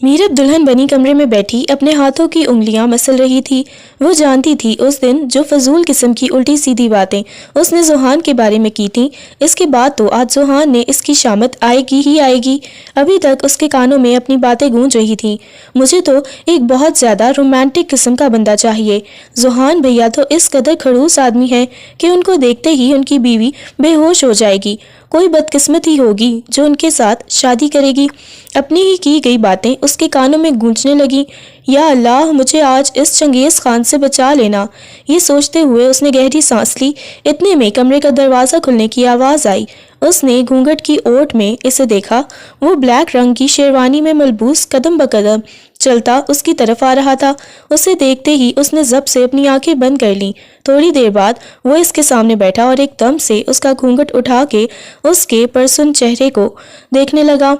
میرب دلہن بنی کمرے میں بیٹھی اپنے ہاتھوں کی انگلیاں مسل رہی تھی۔ وہ جانتی تھی اس دن جو فضول قسم کی الٹی سیدھی باتیں اس نے ذوحان کے بارے میں کی تھیں، اس کے بعد تو آج ذوحان نے اس کی شامت آئے گی ہی آئے گی۔ ابھی تک اس کے کانوں میں اپنی باتیں گونج رہی تھیں، مجھے تو ایک بہت زیادہ رومانٹک قسم کا بندہ چاہیے۔ ذوحان بھیا تو اس قدر کھڑوس آدمی ہے کہ ان کو دیکھتے ہی ان کی بیوی بے ہوش ہو جائے گی۔ کوئی بدقسمت ہی ہوگی جو ان کے ساتھ شادی کرے گی۔ اپنی ہی کی گئی باتیں اس کے کانوں میں گونجنے لگیں۔ یا اللہ، مجھے آج اس چنگیز خان سے بچا لینا۔ یہ سوچتے ہوئے اس نے گہری سانس لی۔ اتنے میں کمرے کا دروازہ کھلنے کی آواز آئی۔ اس نے گھونگھٹ کی اوٹ میں اسے دیکھا۔ وہ بلیک رنگ کی شیروانی میں ملبوس قدم بقدم چلتا اس کی طرف آ رہا تھا۔ اسے دیکھتے ہی اس نے ضبط سے اپنی آنکھیں بند کر لیں۔ تھوڑی دیر بعد وہ اس کے سامنے بیٹھا اور ایک دم سے اس کا گھونگھٹ اٹھا کے اس کے پرسن چہرے کو دیکھنے لگا۔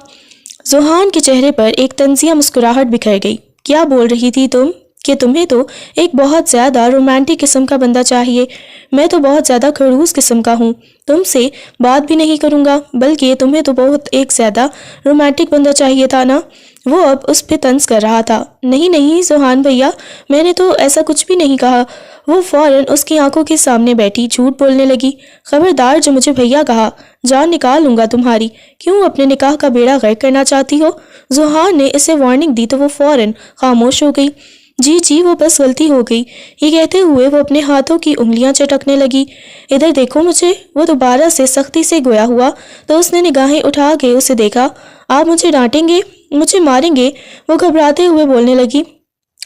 ذوحان کے چہرے پر ایک طنزیہ مسکراہٹ بکھر گئی۔ کیا بول رہی تھی تم؟ کہ تمہیں تو ایک بہت زیادہ رومانٹک قسم کا بندہ چاہیے۔ میں تو بہت زیادہ خڑوس قسم کا ہوں، تم سے بات بھی نہیں کروں گا، بلکہ تمہیں تو بہت ایک زیادہ رومانٹک بندہ چاہیے تھا نا۔ وہ اب اس پہ طنز کر رہا تھا۔ نہیں نہیں ذوحان بھیا، میں نے تو ایسا کچھ بھی نہیں کہا۔ وہ فوراً اس کی آنکھوں کے سامنے بیٹھی جھوٹ بولنے لگی۔ خبردار جو مجھے بھیا کہا، جان نکال لوں گا تمہاری۔ کیوں اپنے نکاح کا بیڑا غرق کرنا چاہتی ہو؟ ذوحان نے اسے وارننگ دی تو وہ فوراً خاموش ہو گئی۔ جی وہ بس غلطی ہو گئی، یہ کہتے ہوئے وہ اپنے ہاتھوں کی انگلیاں چٹکنے لگی۔ ادھر دیکھو مجھے۔ وہ دوبارہ سے سختی سے گویا ہوا تو اس نے نگاہیں اٹھا کے اسے دیکھا۔ آپ مجھے ڈانٹیں گے، مجھے ماریں گے؟ وہ گھبراتے ہوئے بولنے لگی۔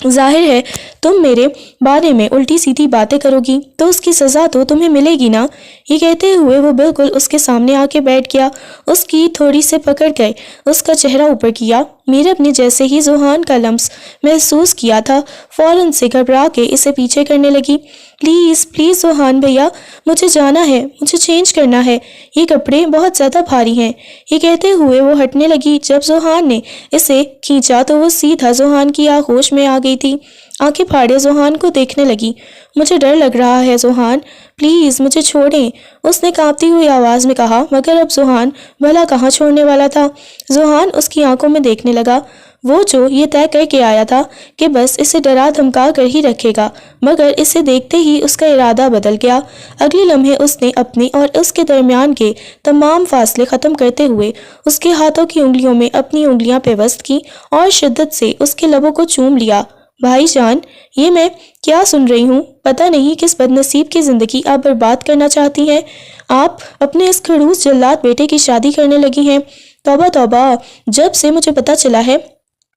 ظاہر ہے تم میرے بارے میں الٹی سیدھی باتیں کرو گی تو اس کی سزا تو تمہیں ملے گی نا۔ یہ کہتے ہوئے وہ بالکل اس کے سامنے آ کے بیٹھ گیا۔ اس کی تھوڑی سے پکڑ گئے، اس کا چہرہ اوپر کیا۔ میرب نے جیسے ہی ذوحان کا لمس محسوس کیا تھا، فوراً سے گھبرا کے اسے پیچھے کرنے لگی۔ پلیز پلیز ذوحان بھیا، مجھے جانا ہے، مجھے چینج کرنا ہے، یہ کپڑے بہت زیادہ بھاری ہیں۔ یہ کہتے ہوئے وہ ہٹنے لگی۔ جب ذوحان نے اسے کھینچا تو وہ سیدھا ذوحان کی آغوش میں آ گئی تھی۔ آنکھیں پھاڑے ذوحان کو دیکھنے لگی۔ مجھے ڈر لگ رہا ہے ذوحان، پلیز مجھے چھوڑیں، اس نے کانپتی ہوئی آواز میں کہا۔ مگر اب ذوحان بھلا کہاں چھوڑنے والا تھا؟ ذوحان اس کی آنکھوں میں دیکھنے لگا۔ وہ جو یہ طے کر کے آیا تھا کہ بس اسے ڈرا دھمکا کر ہی رکھے گا، مگر اسے دیکھتے ہی اس کا ارادہ بدل گیا۔ اگلے لمحے اس نے اپنی اور اس کے درمیان کے تمام فاصلے ختم کرتے ہوئے اس کے ہاتھوں کی انگلیوں میں اپنی انگلیاں پیوست کی اور شدت سے اس کے لبوں کو چوم لیا۔ بھائی جان، یہ میں کیا سن رہی ہوں؟ پتہ نہیں کس بد نصیب کی زندگی آپ برباد کرنا چاہتی ہیں۔ آپ اپنے اس خڑوس جلاد بیٹے کی شادی کرنے لگی ہیں۔ توبہ توبہ، جب سے مجھے پتہ چلا ہے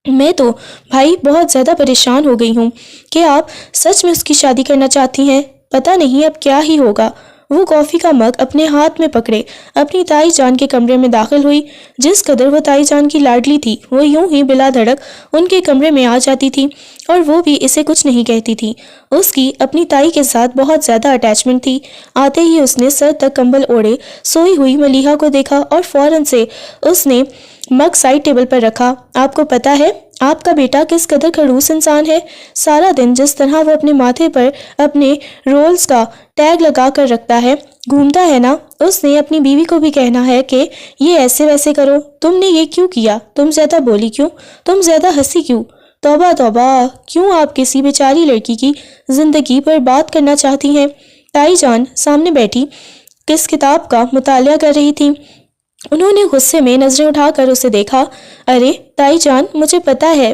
میں تو بھائی بہت زیادہ پریشان ہو گئی ہوں کہ آپ سچ میں اس کی شادی کرنا چاہتی ہیں۔ پتہ نہیں اب کیا ہی ہوگا۔ وہ کافی کا مگ اپنے ہاتھ میں پکڑے اپنی تائی جان کے کمرے میں داخل ہوئی۔ جس قدر وہ تائی جان کی لاڈلی تھی، وہ یوں ہی بلا دھڑک ان کے کمرے میں آ جاتی تھی اور وہ بھی اسے کچھ نہیں کہتی تھی۔ اس کی اپنی تائی کے ساتھ بہت زیادہ اٹیچمنٹ تھی۔ آتے ہی اس نے سر تک کمبل اوڑھے سوئی ہوئی ملیحہ کو دیکھا اور فوراً سے اس نے مگ سائڈ ٹیبل پر رکھا۔ آپ کو پتہ ہے آپ کا بیٹا کس قدر خڑوس انسان ہے؟ سارا دن جس طرح وہ اپنے ماتھے پر اپنے رولز کا ٹیگ لگا کر رکھتا ہے، گھومتا ہے نا، اس نے اپنی بیوی کو بھی کہنا ہے کہ یہ ایسے ویسے کرو۔ تم نے یہ کیوں کیا؟ تم زیادہ بولی کیوں؟ تم زیادہ ہنسی کیوں؟ توبہ توبہ، کیوں آپ کسی بیچاری لڑکی کی زندگی برباد کرنا چاہتی ہیں؟ تائی جان سامنے بیٹھی کس کتاب کا مطالعہ کر رہی تھی۔ انہوں نے غصے میں نظریں اٹھا کر اسے دیکھا۔ ارے تائی جان، مجھے پتہ ہے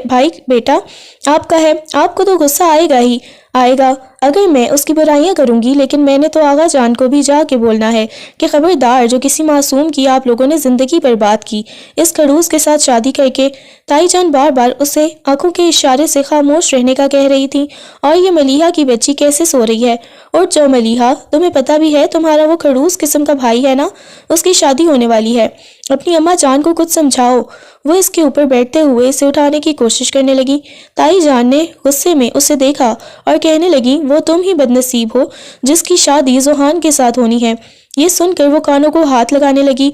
بھائی بیٹا آپ کا ہے، آپ کو تو غصہ آئے گا ہی آئے گا اگر میں اس کی برائیاں کروں گی، لیکن میں نے تو آغا جان کو بھی جا کے بولنا ہے کہ خبردار جو کسی معصوم کی آپ لوگوں نے زندگی برباد کی اس خڑوس کے ساتھ شادی کر کے۔ تائی جان بار بار اسے آنکھوں کے اشارے سے خاموش رہنے کا کہہ رہی تھی۔ اور یہ ملیحہ کی بچی کیسے سو رہی ہے؟ اور جو ملیحہ، تمہیں پتہ بھی ہے تمہارا وہ خڑوس قسم کا بھائی ہے نا، اس کی شادی ہونے والی ہے، اپنی اماں جان کو کچھ سمجھاؤ۔ وہ اس کے اوپر بیٹھتے ہوئے اسے اٹھانے کی کوشش کرنے لگی۔ تائی جان نے غصے میں اسے دیکھا اور کہنے لگی، وہ تم ہی بد نصیب ہو جس کی شادی ذوحان کے ساتھ ہونی ہے۔ یہ سن کر وہ کانوں کو ہاتھ لگانے لگی۔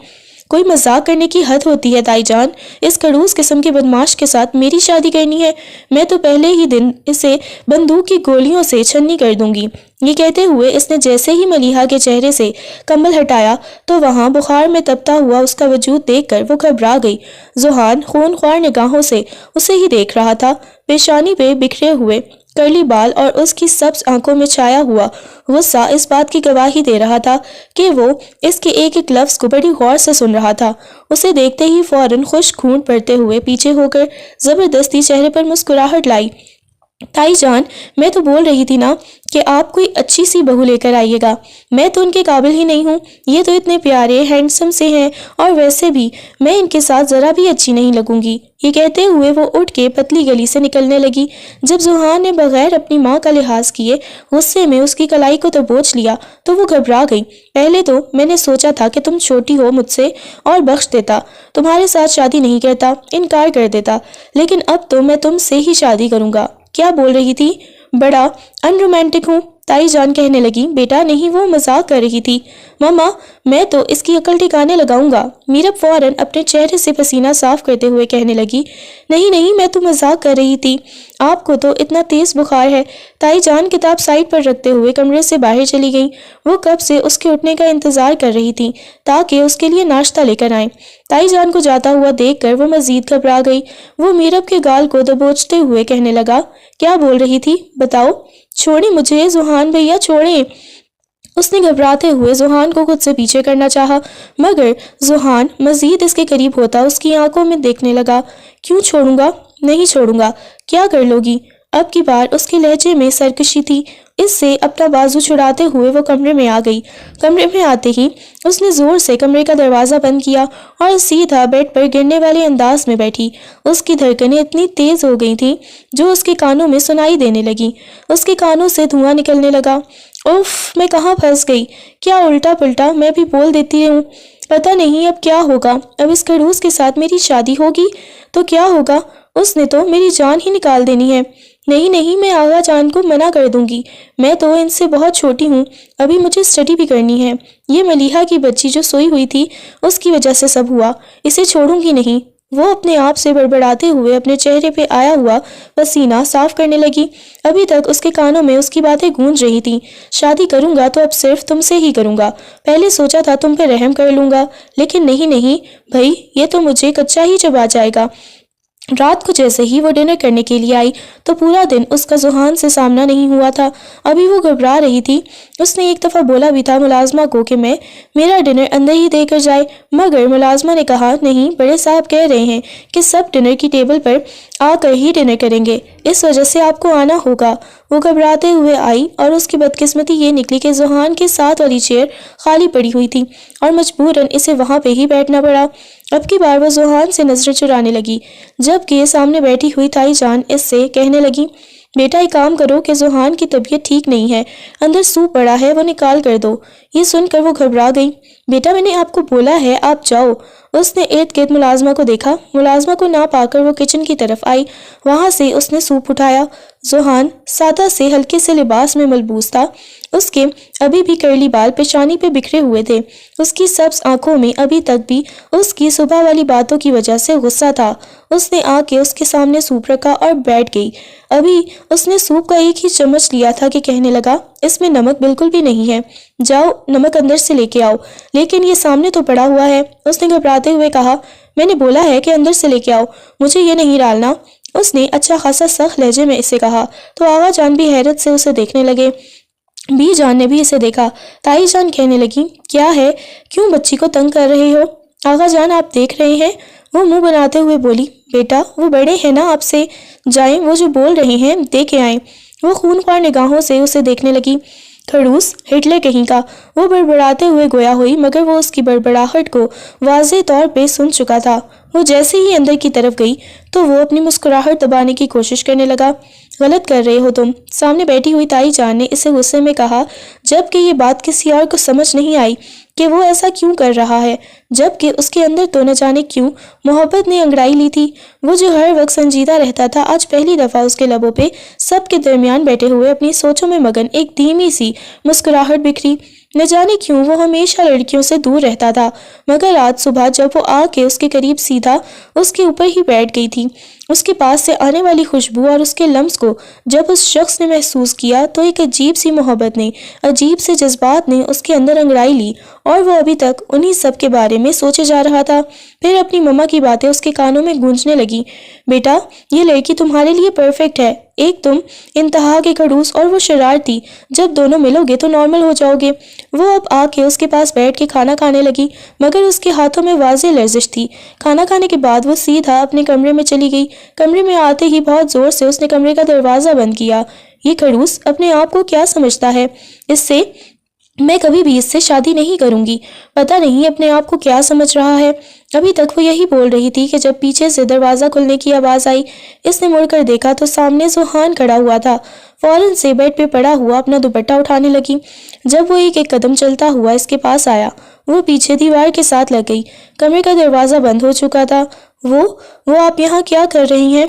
کوئی مذاق کرنے کی حد ہوتی ہے تائی جان، اس کڑوس قسم کے بدماش کے ساتھ میری شادی کرنی ہے؟ میں تو پہلے ہی دن اسے بندوق کی گولیوں سے چھنی کر دوں گی۔ یہ کہتے ہوئے اس نے جیسے ہی ملیحہ کے چہرے سے کمبل ہٹایا تو وہاں بخار میں تپتا ہوا اس کا وجود دیکھ کر وہ گھبرا گئی۔ ذوحان خون خوار نگاہوں سے اسے ہی دیکھ رہا تھا۔ پیشانی پہ بکھرے ہوئے کرلی بال اور اس کی سبز آنکھوں میں چھایا ہوا غصہ اس بات کی گواہی دے رہا تھا کہ وہ اس کے ایک ایک لفظ کو بڑی غور سے سن رہا تھا۔ اسے دیکھتے ہی فوراً خشک خون پڑتے ہوئے پیچھے ہو کر زبردستی چہرے پر مسکراہٹ لائی۔ تائی جان، میں تو بول رہی تھی نا کہ آپ کوئی اچھی سی بہو لے کر آئیے گا، میں تو ان کے قابل ہی نہیں ہوں۔ یہ تو اتنے پیارے ہینڈسم سے ہیں اور ویسے بھی میں ان کے ساتھ ذرا بھی اچھی نہیں لگوں گی۔ یہ کہتے ہوئے وہ اٹھ کے پتلی گلی سے نکلنے لگی۔ جب ذوحان نے بغیر اپنی ماں کا لحاظ کیے غصے میں اس کی کلائی کو دبوچ لیا تو وہ گھبرا گئی۔ پہلے تو میں نے سوچا تھا کہ تم چھوٹی ہو مجھ سے اور بخش دیتا، تمہارے ساتھ شادی نہیں کرتا، انکار کر دیتا، لیکن اب تو میں تم سے ہی شادی کروں گا۔ کیا بول رہی تھی؟ بڑا ان رومانٹک ہوں، تائی جان کہنے لگی۔ بیٹا نہیں، وہ مذاق کر رہی تھی۔ ماما، میں تو اس کی عقل ٹھکانے لگاؤں گا۔ میرب فوراً اپنے چہرے سے پسینہ صاف کرتے ہوئے کہنے لگی۔ نہیں نہیں، میں تو مذاق کر رہی تھی، آپ کو تو اتنا تیز بخار ہے۔ تائی جان کتاب سائڈ پر رکھتے ہوئے کمرے سے باہر چلی گئیں۔ وہ کب سے اس کے اٹھنے کا انتظار کر رہی تھی تاکہ اس کے لیے ناشتہ لے کر آئیں۔ تائی جان کو جاتا ہوا دیکھ کر وہ مزید گھبرا گئی۔ وہ میرب کے گال کو دبوچتے ہوئے کہنے لگا۔ کیا بول رہی تھی؟ بتاؤ۔ چھوڑیں مجھے ذوحان بھیا، چھوڑیں۔ اس نے گھبراتے ہوئے ذوحان کو خود سے پیچھے کرنا چاہا، مگر ذوحان مزید اس کے قریب ہوتا اس کی آنکھوں میں دیکھنے لگا۔ کیوں چھوڑوں گا؟ نہیں چھوڑوں گا۔ کیا کر لو گی؟ اب کی بار اس کے لہجے میں سرکشی تھی۔ اس سے اپنا بازو چھڑاتے ہوئے وہ کمرے میں آ گئی۔ کمرے میں آتے ہی اس نے زور سے کمرے کا دروازہ بند کیا اور سیدھا بیڈ پر گرنے والے انداز میں بیٹھی۔ اس کی دھڑکنیں اتنی تیز ہو گئی تھیں جو اس کے کانوں میں سنائی دینے لگیں۔ اس کے کانوں سے دھواں نکلنے لگا۔ اوف، میں کہاں پھنس گئی؟ کیا الٹا پلٹا میں بھی بول دیتی ہوں۔ پتہ نہیں اب کیا ہوگا۔ اب اس کڑوس کے ساتھ میری شادی ہوگی تو کیا ہوگا؟ اس نے تو میری جان ہی نکال دینی ہے۔ نہیں نہیں، میں آغا جان کو منع کر دوں گی، میں تو ان سے بہت چھوٹی ہوں، ابھی مجھے اسٹڈی بھی کرنی ہے۔ یہ ملیحہ کی بچی جو سوئی ہوئی تھی اس کی وجہ سے سب ہوا، اسے چھوڑوں گی نہیں۔ وہ اپنے آپ سے بڑبڑاتے ہوئے اپنے چہرے پہ آیا ہوا پسینہ صاف کرنے لگی۔ ابھی تک اس کے کانوں میں اس کی باتیں گونج رہی تھیں۔ شادی کروں گا تو اب صرف تم سے ہی کروں گا۔ پہلے سوچا تھا تم پہ رحم کر لوں گا، لیکن نہیں نہیں بھائی، یہ تو مجھے کچا ہی چبا جائے گا۔ رات کو جیسے ہی وہ ڈنر کرنے کے لیے آئی تو پورا دن اس کا ذوحان سے سامنا نہیں ہوا تھا۔ ابھی وہ گھبرا رہی تھی۔ اس نے ایک دفعہ بولا بھی تھا ملازمہ کو کہ میرا ڈنر اندر ہی دے کر جائے، مگر ملازمہ نے کہا نہیں، بڑے صاحب کہہ رہے ہیں کہ سب ڈنر کی ٹیبل پر آ کر ہی ڈنر کریں گے، اس وجہ سے آپ کو آنا ہوگا۔ وہ گھبراتے ہوئے آئی اور اس کی بدقسمتی یہ نکلی کہ ذوحان کے ساتھ والی چیئر خالی پڑی ہوئی تھی اور مجبوراً اسے وہاں پہ ہی بیٹھنا پڑا۔ اب کی بار وہ ذوحان سے نظریں چرانے لگی، جبکہ سامنے بیٹھی ہوئی تائی جان اس سے کہنے لگی، بیٹا ایک کام کرو کہ ذوحان کی طبیعت ٹھیک نہیں ہے، اندر سوپ پڑا ہے، وہ نکال کر دو۔ یہ سن کر وہ گھبرا گئی۔ بیٹا میں نے آپ کو بولا ہے آپ جاؤ۔ اس نے ارد گرد ملازمہ کو دیکھا۔ ملازمہ کو نہ پا کر وہ کچن کی طرف آئی، وہاں سے اس نے سوپ اٹھایا۔ ذوحان سادہ سے ہلکے سے لباس میں ملبوس تھا، اس کے ابھی بھی کرلی بال پیشانی پہ بکھرے ہوئے تھے۔ اس کی سبز آنکھوں میں ابھی تک بھی اس کی صبح والی باتوں کی وجہ سے غصہ تھا۔ اس نے آ کے اس کے سامنے سوپ رکھا اور بیٹھ گئی۔ ابھی اس نے سوپ کا ایک ہی چمچ لیا تھا کہ کہنے لگا، اس میں نمک بالکل بھی نہیں ہے، جاؤ نمک اندر سے لے کے آؤ۔ لیکن یہ سامنے تو پڑا ہوا ہے۔ اس نے گھبراتے ہوئے کہا، میں نے بولا ہے کہ اندر سے لے کے آؤ، مجھے یہ نہیں ڈالنا۔ اس نے اچھا خاصا سخت لہجے میں اسے کہا تو آغا جان بھی حیرت سے اسے دیکھنے لگے۔ بی جان نے بھی اسے دیکھا۔ تائی جان کہنے لگی، کیا ہے، کیوں بچی کو تنگ کر رہے ہو؟ آغا جان آپ دیکھ رہے ہیں؟ وہ منہ بناتے ہوئے بولی، بیٹا وہ بڑے ہیں نا آپ سے، جائیں وہ جو بول رہے ہیں دے کے آئیں۔ وہ خون خوار نگاہوں سے اسے دیکھنے لگی۔ کھڑوس، ہٹلر کہیں کا، وہ بڑبڑاتے ہوئے گویا ہوئی، مگر وہ اس کی بڑبڑاہٹ کو واضح طور پہ سن چکا تھا۔ وہ جیسے ہی اندر کی طرف گئی تو وہ اپنی مسکراہٹ دبانے کی کوشش کرنے لگا۔ غلط کر رہے ہو تم، سامنے بیٹھی ہوئی تائی جان نے اسے غصے میں کہا، جبکہ یہ بات کسی اور کو سمجھ نہیں آئی کہ وہ ایسا کیوں کر رہا ہے، جبکہ اس کے اندر تو نہ جانے کیوں محبت نے انگڑائی لی تھی۔ وہ جو ہر وقت سنجیدہ رہتا تھا، آج پہلی دفعہ اس کے لبوں پہ سب کے درمیان بیٹھے ہوئے اپنی سوچوں میں مگن ایک دھیمی سی مسکراہٹ بکھری۔ نہ جانے کیوں وہ ہمیشہ لڑکیوں سے دور رہتا تھا، مگر آج صبح جب وہ آ کے اس کے قریب سیدھا اس کے اوپر ہی بیٹھ گئی تھی، اس کے پاس سے آنے والی خوشبو اور اس کے لمس کو جب اس شخص نے محسوس کیا تو ایک عجیب سی محبت نے، عجیب سے جذبات نے اس کے اندر انگڑائی لی، اور وہ ابھی تک انہی سب کے بارے میں سوچے جا رہا تھا۔ پھر اپنی مما کی باتیں اس کے کانوں میں گونجنے لگی، بیٹا یہ لڑکی تمہارے لیے پرفیکٹ ہے، ایک تم انتہا کے خڑوس اور وہ شرارتی، جب دونوں ملو گے تو نارمل ہو جاؤ گے۔ وہ اب آ کے اس کے پاس بیٹھ کے کھانا کھانے لگی، مگر اس کے ہاتھوں میں واضح لرزش تھی۔ کھانا کھانے کے بعد وہ سیدھا اپنے کمرے میں چلی گئی۔ کمرے میں آتے ہی بہت زور سے اس نے کمرے کا دروازہ بند کیا۔ یہ خڑوس اپنے آپ کو کیا سمجھتا ہے؟ میں کبھی بھی اس سے شادی نہیں کروں گی۔ پتہ نہیں اپنے آپ کو کیا سمجھ رہا ہے۔ ابھی تک وہ یہی بول رہی تھی کہ جب پیچھے سے دروازہ کھلنے کی آواز آئی۔ اس نے مڑ کر دیکھا تو سامنے زوہان کھڑا ہوا تھا۔ فوراً سے بیڈ پہ پڑا ہوا اپنا دوپٹہ اٹھانے لگی۔ جب وہ ایک ایک قدم چلتا ہوا اس کے پاس آیا، وہ پیچھے دیوار کے ساتھ لگ گئی۔ کمرے کا دروازہ بند ہو چکا تھا۔ وہ آپ یہاں کیا کر رہی ہیں؟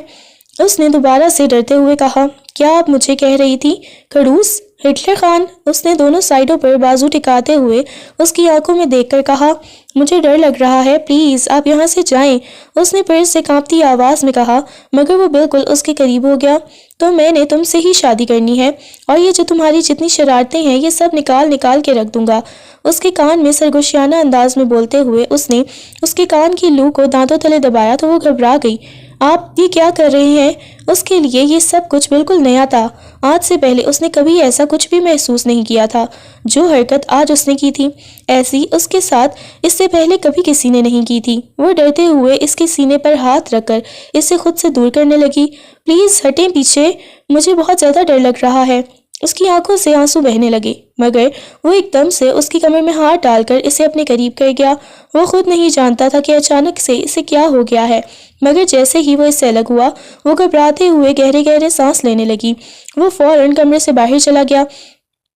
اس نے دوبارہ سے ڈرتے ہوئے کہا۔ کیا آپ مجھے کہہ رہی تھی خڑوس؟ ہٹلر خان؟ اس نے دونوں سائڈوں پر بازو ٹکاتے ہوئے اس کی آنکھوں میں دیکھ کر کہا۔ مجھے ڈر لگ رہا ہے، پلیز آپ یہاں سے جائیں، اس نے پھر سے کانپتی آواز میں کہا، مگر وہ بالکل اس کے قریب ہو گیا۔ تو میں نے تم سے ہی شادی کرنی ہے، اور یہ جو تمہاری جتنی شرارتیں ہیں یہ سب نکال کے رکھ دوں گا۔ اس کے کان میں سرگوشیانہ انداز میں بولتے ہوئے اس نے اس کے کان کی لو کو دانتوں تلے دبایا تو وہ گھبرا گئی۔ آپ یہ کیا کر رہے ہیں؟ اس کے لیے یہ سب کچھ بالکل نیا تھا۔ آج سے پہلے اس نے کبھی ایسا کچھ بھی محسوس نہیں کیا تھا۔ جو حرکت آج اس نے کی تھی، ایسی اس کے ساتھ اس سے پہلے کبھی کسی نے نہیں کی تھی۔ وہ ڈرتے ہوئے اس کے سینے پر ہاتھ رکھ کر اسے خود سے دور کرنے لگی۔ پلیز ہٹیں پیچھے، مجھے بہت زیادہ ڈر لگ رہا ہے۔ اس کی آنکھوں سے آنسو بہنے لگے، مگر وہ ایک دم سے اس کی کمر میں ہاتھ ڈال کر اسے اپنے قریب کر گیا۔ وہ خود نہیں جانتا تھا کہ اچانک سے اسے کیا ہو گیا ہے، مگر جیسے ہی وہ اس سے الگ ہوا، وہ گھبراتے ہوئے گہرے گہرے سانس لینے لگی۔ وہ فوراً کمرے سے باہر چلا گیا۔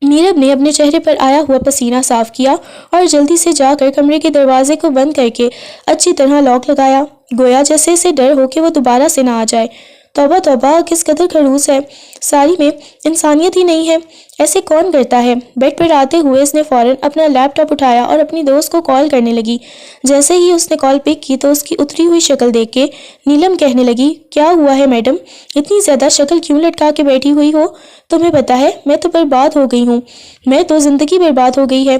نیرب نے اپنے چہرے پر آیا ہوا پسینہ صاف کیا اور جلدی سے جا کر کمرے کے دروازے کو بند کر کے اچھی طرح لاک لگایا، گویا جیسے اسے ڈر ہو کہ وہ دوبارہ سے نہ آ جائے۔ توبہ توبہ، کس قدر خڑوس ہے، ساری میں انسانیت ہی نہیں ہے، ایسے کون کرتا ہے؟ بیڈ پر آتے ہوئے اس نے فوراً اپنا لیپ ٹاپ اٹھایا اور اپنی دوست کو کال کرنے لگی۔ جیسے ہی اس نے کال پک کی تو اس کی اتری ہوئی شکل دیکھ کے نیلم کہنے لگی، کیا ہوا ہے میڈم؟ اتنی زیادہ شکل کیوں لٹکا کے بیٹھی ہوئی ہو؟ تمہیں پتا ہے میں تو برباد ہو گئی ہوں، میں تو زندگی برباد ہو گئی ہے۔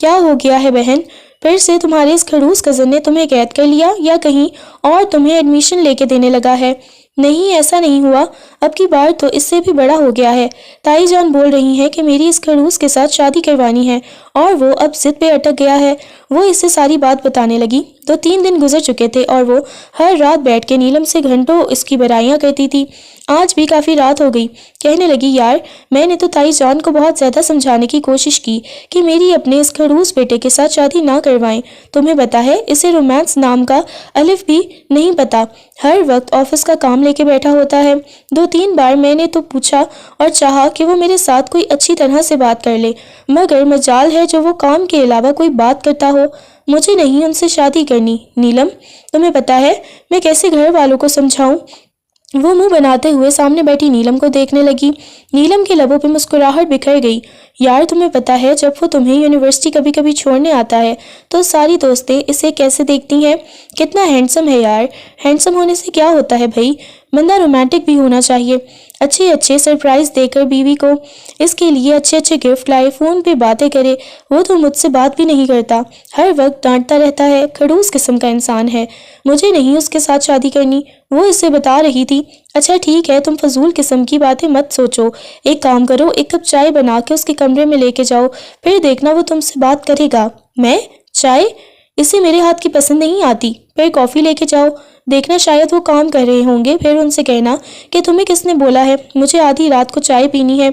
کیا ہو گیا ہے بہن؟ پھر سے تمہارے اس خڑوس کزن نے تمہیں قید کر لیا یا کہیں اور تمہیں ایڈمیشن لے کے دینے لگا ہے؟ نہیں، ایسا نہیں ہوا، اب کی بار تو اس سے بھی بڑا ہو گیا ہے۔ تائی جان بول رہی ہیں کہ میری اس خڑوس کے ساتھ شادی کروانی ہے، اور وہ اب ضد پہ اٹک گیا ہے۔ وہ اسے ساری بات بتانے لگی۔ 2-3 دن گزر چکے تھے اور وہ ہر رات بیٹھ کے نیلم سے گھنٹوں اس کی برائیاں کرتی تھی۔ آج بھی کافی رات ہو گئی، کہنے لگی، یار میں نے تو تائی جان کو بہت زیادہ سمجھانے کی کوشش کی کہ میری اپنے اس خڑوس بیٹے کے ساتھ شادی نہ کروائیں۔ تمہیں پتا ہے اسے رومانس نام کا الف بھی نہیں پتا، ہر وقت آفس کا کام لے کے بیٹھا ہوتا ہے۔ 2-3 بار میں نے تو پوچھا اور چاہا کہ وہ میرے ساتھ کوئی اچھی طرح سے بات کر لے، مگر مجال ہے جو وہ کام کے علاوہ کوئی بات کرتا ہو۔ مجھے نہیں ان سے شادی کرنی۔ نیلم، تمہیں پتا ہے میں کیسے گھر والوں کو سمجھاؤں؟ وہ منہ بناتے ہوئے سامنے بیٹھی نیلم کو دیکھنے لگی۔ نیلم کے لبوں پہ مسکراہٹ بکھر گئی۔ یار تمہیں پتا ہے جب وہ تمہیں یونیورسٹی کبھی کبھی چھوڑنے آتا ہے تو ساری دوستیں اسے کیسے دیکھتی ہیں؟ کتنا ہینڈسم ہے یار۔ ہینڈسم ہونے سے کیا ہوتا ہے بھائی، بندہ رومانٹک بھی ہونا چاہیے۔ اچھے سرپرائز دے کر بیوی کو اس کے لیے اچھے گفٹ لائے، فون پہ باتیں کرے۔ وہ تو مجھ سے بات بھی نہیں کرتا، ہر وقت ڈانٹتا رہتا ہے، خڑوس قسم کا انسان ہے۔ مجھے نہیں اس کے ساتھ شادی کرنی، وہ اسے بتا رہی تھی۔ اچھا ٹھیک ہے، تم فضول قسم کی باتیں مت سوچو، ایک کام کرو، ایک کپ چائے بنا کے اس کے کمرے میں لے کے جاؤ، پھر دیکھنا وہ تم سے بات کرے گا۔ میں؟ چائے؟ اسے میرے ہاتھ کی پسند نہیں آتی، پھر کافی لے کے جاؤ، دیکھنا شاید وہ کام کر رہے ہوں گے، پھر ان سے کہنا کہ تمہیں کس نے بولا ہے مجھے آدھی رات کو چائے پینی ہے۔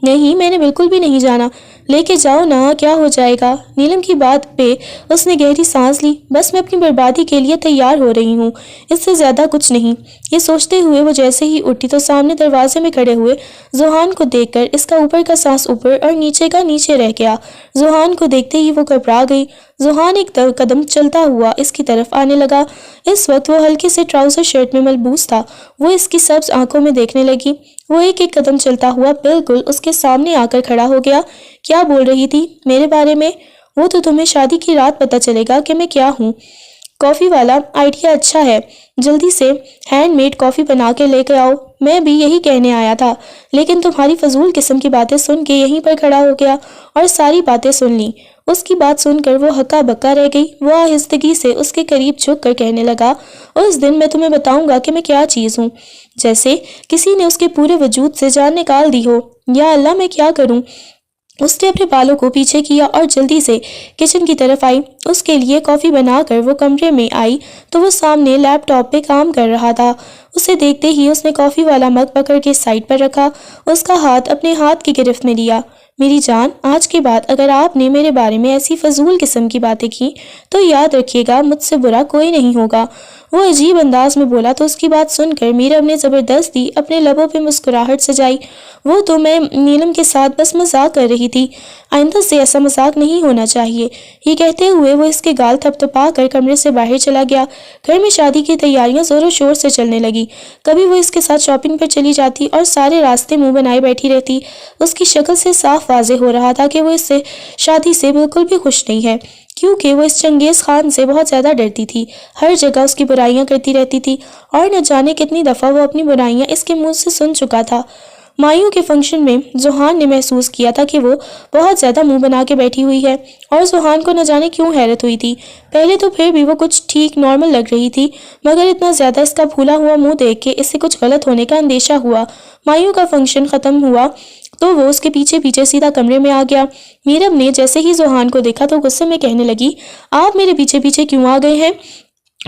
نہیں، میں نے بالکل بھی نہیں جانا، لے کے جاؤ نا، کیا ہو جائے گا؟ نیلم کی بات پہ اس نے گہری سانس لی۔ بس میں اپنی بربادی کے لیے تیار ہو رہی ہوں، اس سے زیادہ کچھ نہیں۔ یہ سوچتے ہوئے وہ جیسے ہی اٹھی تو سامنے دروازے میں کھڑے ہوئے زوہان کو دیکھ کر اس کا اوپر کا سانس اوپر اور نیچے کا نیچے رہ گیا۔ زوہان کو دیکھتے ہی وہ گھبرا گئی۔ زوہان ایک قدم چلتا ہوا اس کی طرف آنے لگا۔ اس وقت وہ ہلکے سے ٹراؤزر شرٹ میں ملبوس تھا۔ وہ اس کی سبز آنکھوں میں دیکھنے لگی۔ وہ ایک ایک قدم چلتا ہوا بالکل اس کے سامنے آ کر کھڑا ہو گیا۔ کیا بول رہی تھی میرے بارے میں؟ وہ تو تمہیں شادی کی رات پتہ چلے گا کہ میں کیا ہوں۔ کافی والا آئیڈیا اچھا ہے، جلدی سے ہینڈ میڈ کافی بنا کے لے کے آؤ۔ میں بھی یہی کہنے آیا تھا، لیکن تمہاری فضول قسم کی باتیں سن کے یہیں پر کھڑا ہو گیا اور ساری باتیں سن لیں۔ اس کی بات سن کر وہ ہکا بکا رہ گئی۔ وہ آہستگی سے اس کے قریب جھک کر کہنے لگا، اس دن میں تمہیں بتاؤں گا کہ میں کیا چیز ہوں، جیسے کسی نے اس کے پورے وجود سے جان نکال دی ہو۔ یا اللہ، میں کیا کروں؟ اس نے اپنے بالوں کو پیچھے کیا اور جلدی سے کچن کی طرف آئی۔ اس کے لیے کافی بنا کر وہ کمرے میں آئی تو وہ سامنے لیپ ٹاپ پہ کام کر رہا تھا۔ اسے دیکھتے ہی اس نے کافی والا مگ پکڑ کے سائڈ پر رکھا، اس کا ہاتھ اپنے ہاتھ کی گرفت میں لیا۔ میری جان، آج کے بعد اگر آپ نے میرے بارے میں ایسی فضول قسم کی باتیں کی تو یاد رکھیے گا مجھ سے برا کوئی نہیں ہوگا۔ وہ عجیب انداز میں بولا تو اس کی بات سن کر میرب نے زبردستی اپنے لبوں پہ مسکراہٹ سجائی۔ وہ تو میں نیلم کے ساتھ بس مذاق کر رہی تھی، آئندہ سے ایسا مذاق نہیں ہونا چاہیے۔ یہ کہتے ہوئے وہ اس کے گال تھپ تھپا کر کمرے سے باہر چلا گیا۔ گھر میں شادی کی تیاریاں زور و شور سے چلنے لگی۔ کبھی وہ اس کے ساتھ شاپنگ پر چلی جاتی اور سارے راستے منہ بنائے بیٹھی رہتی۔ اس کی شکل سے صاف واضح ہو رہا تھا کہ وہ اس سے شادی سے بالکل بھی خوش نہیں ہے، کیونکہ وہ اس چنگیز خان سے بہت زیادہ ڈرتی تھی۔ ہر جگہ اس کی برائیاں کرتی رہتی تھی اور نہ جانے کتنی دفعہ وہ اپنی برائیاں اس کے منہ سے سن چکا تھا۔ مایوں کے فنکشن میں زوہان نے محسوس کیا تھا کہ وہ بہت زیادہ منہ بنا کے بیٹھی ہوئی ہے، اور زوہان کو نہ جانے کیوں حیرت ہوئی تھی۔ پہلے تو پھر بھی وہ کچھ ٹھیک نارمل لگ رہی تھی، مگر اتنا زیادہ اس کا پھولا ہوا منہ دیکھ کے اس سے کچھ غلط ہونے کا اندیشہ ہوا۔ مایوں کا فنکشن ختم ہوا تو وہ اس کے پیچھے پیچھے سیدھا کمرے میں آ گیا۔ میرب نے جیسے ہی زوہان کو دیکھا تو غصے میں کہنے لگی، آپ میرے پیچھے پیچھے کیوں آ گئے ہیں؟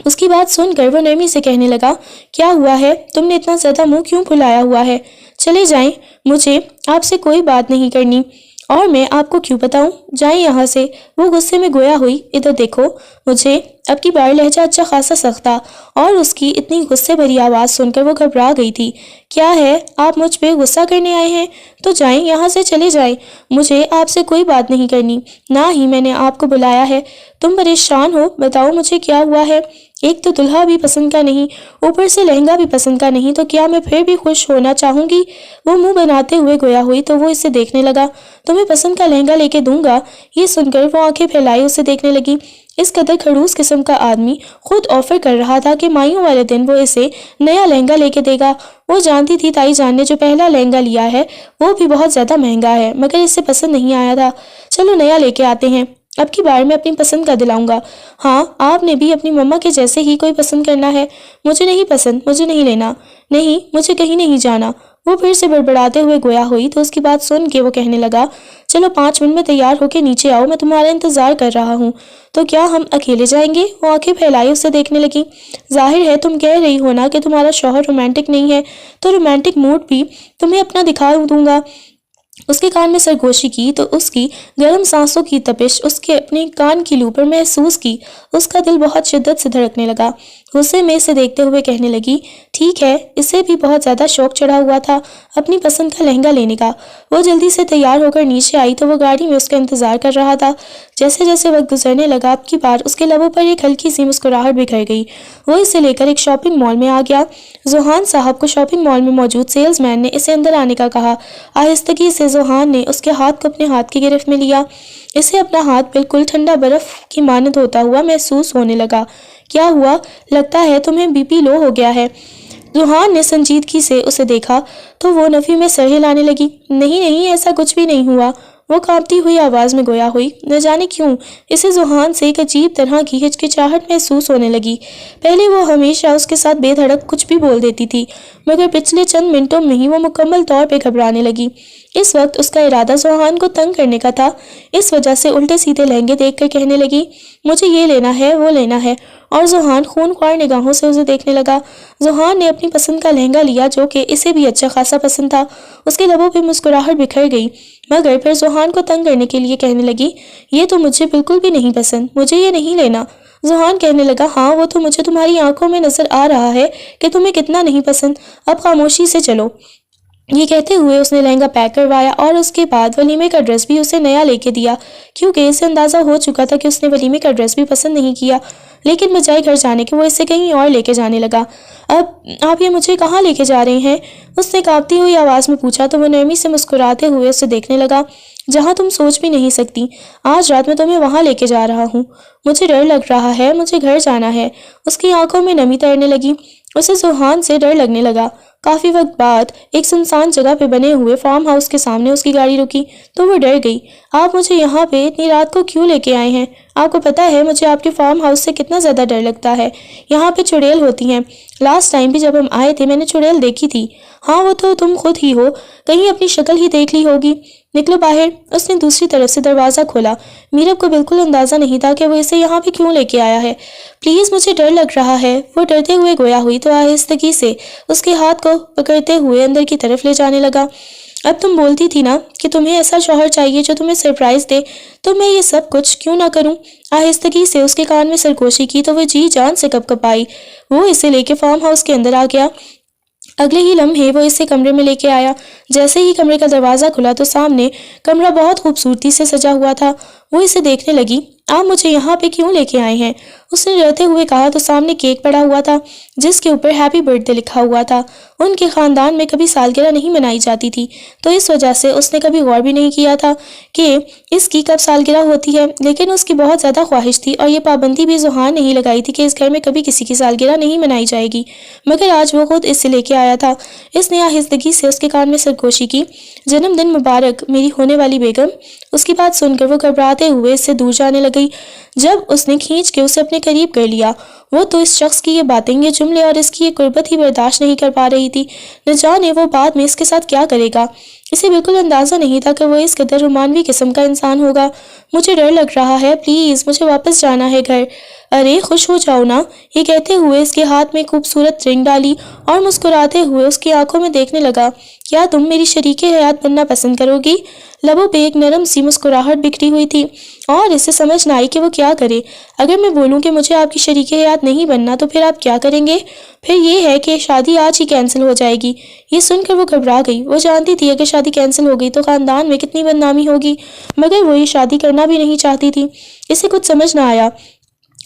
اس کی بات سن کر وہ نرمی سے کہنے لگا، کیا ہوا ہے؟ تم نے اتنا زیادہ منہ کیوں پھلایا ہوا ہے؟ چلے جائیں، مجھے آپ سے کوئی بات نہیں کرنی، اور میں آپ کو کیوں بتاؤں؟ جائیں یہاں سے۔ وہ غصے میں گویا ہوئی، ادھر دیکھو، مجھے اب کی بار لہجہ اچھا خاصا سخت تھا، اور اس کی اتنی غصے بھری آواز سن کر وہ گھبرا گئی تھی۔ کیا ہے، آپ مجھ پہ غصہ کرنے آئے ہیں؟ تو جائیں یہاں سے، چلے جائیں، مجھے آپ سے کوئی بات نہیں کرنی، نہ ہی میں نے آپ کو بلایا ہے۔ تم پریشان ہو، بتاؤ مجھے کیا ہوا ہے؟ ایک تو دلہا بھی پسند کا نہیں، اوپر سے لہنگا بھی پسند کا نہیں، تو کیا میں پھر بھی خوش ہونا چاہوں گی؟ وہ منہ بناتے ہوئے گویا ہوئی تو وہ اسے دیکھنے لگا۔ تمہیں پسند کا لہنگا لے کے دوں گا؟ یہ سن کر وہ آنکھیں پھیلائے اسے دیکھنے لگی۔ اس قدر کھڑوس قسم کا آدمی خود آفر کر رہا تھا کہ مائیوں والے دن وہ اسے نیا لہنگا لے کے دے گا۔ وہ جانتی تھی تائی جان نے جو پہلا لہنگا لیا ہے وہ بھی بہت زیادہ مہنگا ہے، مگر اسے پسند نہیں آیا تھا۔ چلو نیا لے کے آتے ہیں، اب کی بار میں اپنی پسند کا دلاؤں گا۔ ہاں، آپ نے بھی اپنی مما کے جیسے ہی کوئی پسند کرنا ہے۔ مجھے نہیں پسند، مجھے نہیں لینا، نہیں، مجھے کہیں نہیں جانا۔ وہ پھر سے بڑبڑاتے ہوئے گویا ہوئی تو اس کی بات سن کے وہ کہنے لگا، چلو 5 منٹ میں تیار ہو کے نیچے آؤ، میں تمہارا انتظار کر رہا ہوں۔ تو کیا ہم اکیلے جائیں گے؟ وہ آنکھیں پھیلائے اسے دیکھنے لگی۔ ظاہر ہے تم کہہ رہی ہو نا کہ تمہارا شوہر رومانٹک نہیں ہے، تو رومانٹک موڈ بھی تمہیں اپنا دکھا دوں گا۔ اس کے کان میں سرگوشی کی تو اس کی گرم سانسوں کی تپش اس کے اپنے کان کی لو پر محسوس کی۔ اس کا دل بہت شدت سے دھڑکنے لگا۔ غصے میں اسے دیکھتے ہوئے کہنے لگی، ٹھیک ہے، اسے بھی بہت زیادہ شوق چڑھا ہوا تھا اپنی پسند کا لہنگا لینے کا۔ وہ جلدی سے تیار ہو کر نیچے آئی تو وہ گاڑی میں اس کا انتظار کر رہا تھا۔ جیسے جیسے وقت گزرنے لگا اب کی بار اس کے لبوں پر ایک ہلکی سی مسکراہٹ بکھر گئی۔ وہ اسے لے کر ایک شاپنگ مال میں آ گیا۔ زوہان صاحب کو شاپنگ مال میں موجود سیلز مین نے اسے اندر آنے کا کہا۔ آہستگی سے زوہان نے اس کے ہاتھ کو اپنے ہاتھ کی گرفت میں لیا۔ اسے اپنا ہاتھ بالکل ٹھنڈا برف کی مانند ہوتا ہوا محسوس ہونے لگا۔ کیا ہوا؟ لگتا ہے تمہیں بی پی لو ہو گیا ہے۔ زوہان نے سنجیدگی سے اسے دیکھا تو وہ نفی میں سر ہلانے لگی۔ نہیں نہیں، ایسا کچھ بھی نہیں ہوا۔ وہ کانپتی ہوئی آواز میں گویا ہوئی۔ نہ جانے کیوں اسے زوہان سے ایک عجیب طرح کی ہچکچاہٹ محسوس ہونے لگی۔ پہلے وہ ہمیشہ اس کے ساتھ بے دھڑک کچھ بھی بول دیتی تھی، مگر پچھلے چند منٹوں میں ہی وہ مکمل طور پہ گھبرانے لگی۔ اس وقت اس کا ارادہ زوہان کو تنگ کرنے کا تھا، اس وجہ سے الٹے سیدھے لہنگے دیکھ کر کہنے لگی، مجھے یہ لینا ہے، وہ لینا ہے، اور زوہان خون خوار نگاہوں سے اسے دیکھنے لگا۔ زوہان نے اپنی پسند کا لہنگا لیا جو کہ اسے بھی اچھا خاصا پسند تھا۔ اس کے لبوں پہ مسکراہٹ بکھر گئی، مگر پھر زوہان کو تنگ کرنے کے لیے کہنے لگی، یہ تو مجھے بالکل بھی نہیں پسند، مجھے یہ نہیں لینا۔ زوہان کہنے لگا، ہاں وہ تو مجھے تمہاری آنکھوں میں نظر آ رہا ہے کہ تمہیں کتنا نہیں پسند، اب خاموشی سے چلو۔ یہ کہتے ہوئے اس نے لہنگا پیک کروایا اور اس کے بعد ولیمے کا ڈریس بھی اسے نیا لے کے دیا، کیونکہ اسے اندازہ ہو چکا تھا کہ اس نے ولیمے کا ڈریس بھی پسند نہیں کیا، لیکن بجائے گھر جانے کے وہ اسے کہیں اور لے کے جانے لگا۔ اب آپ یہ مجھے کہاں لے کے جا رہے ہیں؟ اس نے کانپتی ہوئی آواز میں پوچھا تو وہ نرمی سے مسکراتے ہوئے اسے دیکھنے لگا۔ جہاں تم سوچ بھی نہیں سکتی، آج رات میں تمہیں وہاں لے کے جا رہا ہوں۔ مجھے ڈر لگ رہا ہے، مجھے گھر جانا ہے۔ اس کی آنکھوں میں نمی تیرنے لگی، اسے سوہان سے ڈر لگنے لگا۔ کافی وقت بعد ایک سنسان جگہ پہ بنے ہوئے فارم ہاؤس کے سامنے اس کی گاڑی رکی تو وہ ڈر گئی۔ آپ مجھے یہاں پہ اتنی رات کو کیوں لے کے آئے ہیں؟ آپ کو پتہ ہے مجھے آپ کے فارم ہاؤس سے کتنا زیادہ ڈر لگتا ہے، یہاں پہ چڑیل ہوتی ہیں۔ لاسٹ ٹائم بھی جب ہم آئے تھے میں نے چڑیل دیکھی تھی۔ ہاں وہ تو تم خود ہی ہو، کہیں اپنی شکل ہی دیکھ لی ہوگی۔ نکلو باہر۔ اس نے دوسری طرف سے دروازہ کھولا۔ میرب کو بالکل اندازہ نہیں تھا کہ وہ اسے یہاں پہ کیوں لے کے آیا ہے۔ پلیز مجھے ڈر لگ رہا ہے، وہ ڈرتے ہوئے گویا ہوئی تو آہستگی سے اس کے ہاتھ کو پکڑتے ہوئے اندر کی طرف لے جانے لگا۔ اب تم بولتی تھی نا کہ تمہیں ایسا شوہر چاہیے جو تمہیں سرپرائز دے، تو میں یہ سب کچھ کیوں نہ کروں؟ آہستگی سے اس کے کان میں سرگوشی کی تو وہ جی جان سے کپ کپائی۔ وہ اسے لے کے فارم ہاؤس کے اندر آ گیا۔ اگلے ہی لمحے وہ اسے کمرے میں لے کے آیا۔ جیسے ہی کمرے کا دروازہ کھلا تو سامنے کمرہ بہت خوبصورتی سے سجا ہوا تھا۔ وہ اسے دیکھنے لگی۔ آپ مجھے یہاں پہ کیوں لے کے آئے ہیں؟ اس نے ڈرتے ہوئے کہا تو سامنے کیک پڑا ہوا تھا جس کے اوپر ہیپی برتھ ڈے لکھا ہوا تھا۔ ان کے خاندان میں کبھی سالگرہ نہیں منائی جاتی تھی، تو اس وجہ سے اس نے کبھی غور بھی نہیں کیا تھا کہ اس کی کب سالگرہ ہوتی ہے، لیکن اس کی بہت زیادہ خواہش تھی اور یہ پابندی بھی ذوحان نہیں لگائی تھی کہ اس گھر میں کبھی کسی کی سالگرہ نہیں منائی جائے گی، مگر آج وہ خود اس سے لے کے آیا تھا۔ اس نے آہستگی سے اس کے کان میں سرگوشی کی۔ جنم دن مبارک میری ہونے والی بیگم۔ اس کی بات سن کر وہ گھبراتے ہوئے اس سے دور جانے لگی۔ جب اس نے کھینچ کے اسے اپنے قریب کر لیا، وہ تو اس شخص کی یہ باتیں، یہ جملے اور اس کی یہ قربت ہی برداشت نہیں کر پا رہی تھی۔ نہ جانے وہ بعد میں اس کے ساتھ کیا کرے گا۔ اسے بالکل اندازہ نہیں تھا کہ وہ اس قدر رومانوی قسم کا انسان ہوگا۔ مجھے ڈر لگ رہا ہے، پلیز مجھے واپس جانا ہے گھر۔ ارے خوش ہو جاؤ نا، یہ کہتے ہوئے اس کے ہاتھ میں خوبصورت رنگ ڈالی اور مسکراتے ہوئے اس کی آنکھوں میں دیکھنے لگا۔ کیا تم میری شریک حیات بننا پسند کرو گی؟ لبوں پہ ایک نرم سی مسکراہٹ بکھری ہوئی تھی اور اسے سمجھ نہ آئی کہ وہ کیا کرے۔ اگر میں بولوں کہ مجھے آپ کی شریک حیات نہیں بننا تو پھر آپ کیا کریں گے؟ پھر یہ ہے کہ شادی آج ہی کینسل ہو جائے گی۔ یہ سن کر وہ گھبرا گئی۔ وہ جانتی تھی اگر شادی کینسل ہو گئی تو خاندان میں کتنی بدنامی ہوگی، مگر وہ یہ شادی کرنا بھی نہیں چاہتی تھی۔ اسے کچھ سمجھ نہ آیا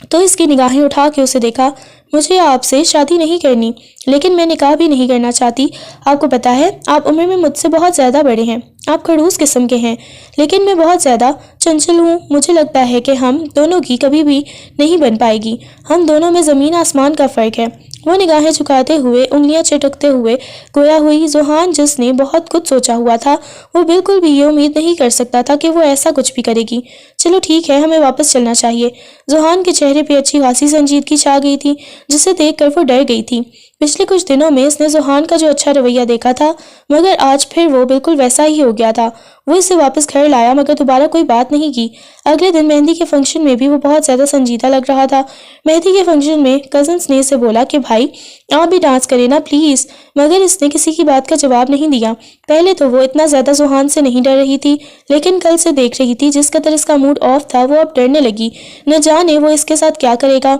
تو اس کی نگاہیں اٹھا کے اسے دیکھا۔ مجھے آپ سے شادی نہیں کرنی، لیکن میں نکاح بھی نہیں کرنا چاہتی۔ آپ کو پتہ ہے آپ عمر میں مجھ سے بہت زیادہ بڑے ہیں، آپ خڑوس قسم کے ہیں، لیکن میں بہت زیادہ چنچل ہوں۔ مجھے لگتا ہے کہ ہم دونوں کی کبھی بھی نہیں بن پائے گی، ہم دونوں میں زمین آسمان کا فرق ہے۔ وہ نگاہیں جھکاتے ہوئے انگلیاں چٹکتے ہوئے گویا ہوئی۔ ذوحان جس نے بہت کچھ سوچا ہوا تھا وہ بالکل بھی یہ امید نہیں کر سکتا تھا کہ وہ ایسا کچھ بھی کرے گی۔ چلو ٹھیک ہے، ہمیں واپس چلنا چاہیے۔ ذوحان کے چہرے پہ اچھی خاصی سنجیدگی چھا گئی تھی جسے دیکھ کر وہ ڈر گئی تھی۔ پچھلے کچھ دنوں میں اس نے ذوحان کا جو اچھا رویہ دیکھا تھا، مگر آج پھر وہ بالکل ویسا ہی ہو گیا تھا۔ وہ اسے واپس گھر لایا مگر دوبارہ کوئی بات نہیں کی۔ اگلے دن مہندی کے فنکشن میں بھی وہ بہت زیادہ سنجیدہ لگ رہا تھا۔ مہندی کے فنکشن میں کزنس نے اسے بولا کہ بھائی آپ بھی ڈانس کریں نا پلیز، مگر اس نے کسی کی بات کا جواب نہیں دیا۔ پہلے تو وہ اتنا زیادہ ذوحان سے نہیں ڈر رہی تھی، لیکن کل سے دیکھ رہی تھی جس قدر اس کا موڈ آف تھا وہ اب ڈرنے لگی۔ نہ جانے وہ اس کے ساتھ کیا کرے گا،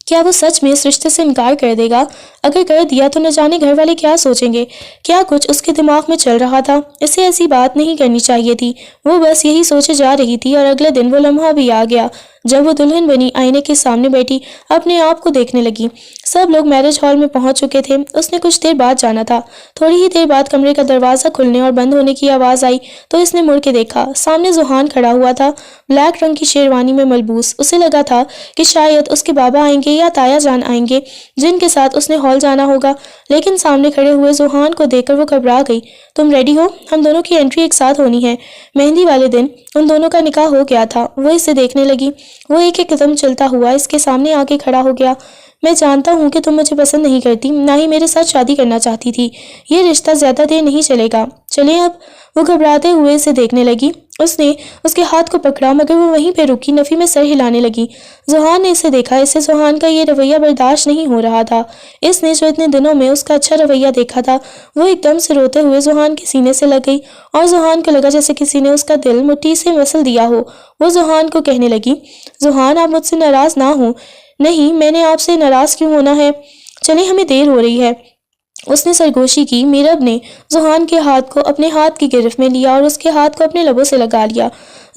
کیا وہ سچ میں اس رشتے سے انکار کر دے گا؟ اگر کر دیا تو نہ جانے گھر والے کیا سوچیں گے؟ کیا کچھ اس کے دماغ میں چل رہا تھا؟ اسے ایسی بات نہیں کرنی چاہیے تھی۔ وہ بس یہی سوچے جا رہی تھی اور اگلے دن وہ لمحہ بھی آ گیا جب وہ دلہن بنی آئینے کے سامنے بیٹھی اپنے آپ کو دیکھنے لگی۔ سب لوگ میرج ہال میں پہنچ چکے تھے۔ اس نے کچھ دیر بعد جانا تھا۔ تھوڑی ہی دیر بعد کمرے کا دروازہ کھلنے اور بند ہونے کی آواز آئی تو اس نے مڑ کے دیکھا۔ سامنے ذوحان کھڑا ہوا تھا، بلیک رنگ کی شیروانی میں ملبوس۔ اسے لگا تھا کہ شاید اس کے بابا آئیں گے یا تایا جان آئیں گے جن کے ساتھ اس نے ہال جانا ہوگا، لیکن سامنے کھڑے ہوئے ذوحان کو دیکھ کر وہ گھبرا گئی۔ تم ریڈی ہو؟ ہم دونوں کی انٹری ایک ساتھ ہونی ہے۔ مہندی والے دن ان دونوں کا نکاح ہو گیا تھا۔ وہ اسے دیکھنے لگی۔ وہ ایک ایک قدم چلتا ہوا اس کے سامنے آ کے کھڑا ہو گیا۔ میں جانتا ہوں کہ تم مجھے پسند نہیں کرتی، نہ ہی میرے ساتھ شادی کرنا چاہتی تھی۔ یہ رشتہ زیادہ دیر نہیں چلے گا، چلیں اب۔ وہ گھبراتے ہوئے اسے دیکھنے لگی۔ اس نے اس کے ہاتھ کو پکڑا مگر وہ وہیں پہ رکی، نفی میں سر ہلانے لگی۔ ذوحان نے اسے دیکھا۔ اسے ذوحان کا یہ رویہ برداشت نہیں ہو رہا تھا۔ اس نے جو اتنے دنوں میں اس کا اچھا رویہ دیکھا تھا وہ ایک دم سے روتے ہوئے ذوحان کے سینے سے لگ گئی اور ذوحان کو لگا جیسے کسی نے اس کا دل مٹھی سے مسل دیا ہو۔ وہ ذوحان کو کہنے لگی، ذوحان آپ مجھ سے ناراض نہ ہوں۔ نہیں، میں نے آپ سے ناراض کیوں ہونا ہے؟ چلیں ہمیں دیر ہو رہی ہے۔ اس نے سرگوشی کی۔ میرب نے ذوحان کے ہاتھ کو اپنے ہاتھ کی گرفت میں لیا اور اس کے ہاتھ کو اپنے لبوں سے لگا لیا۔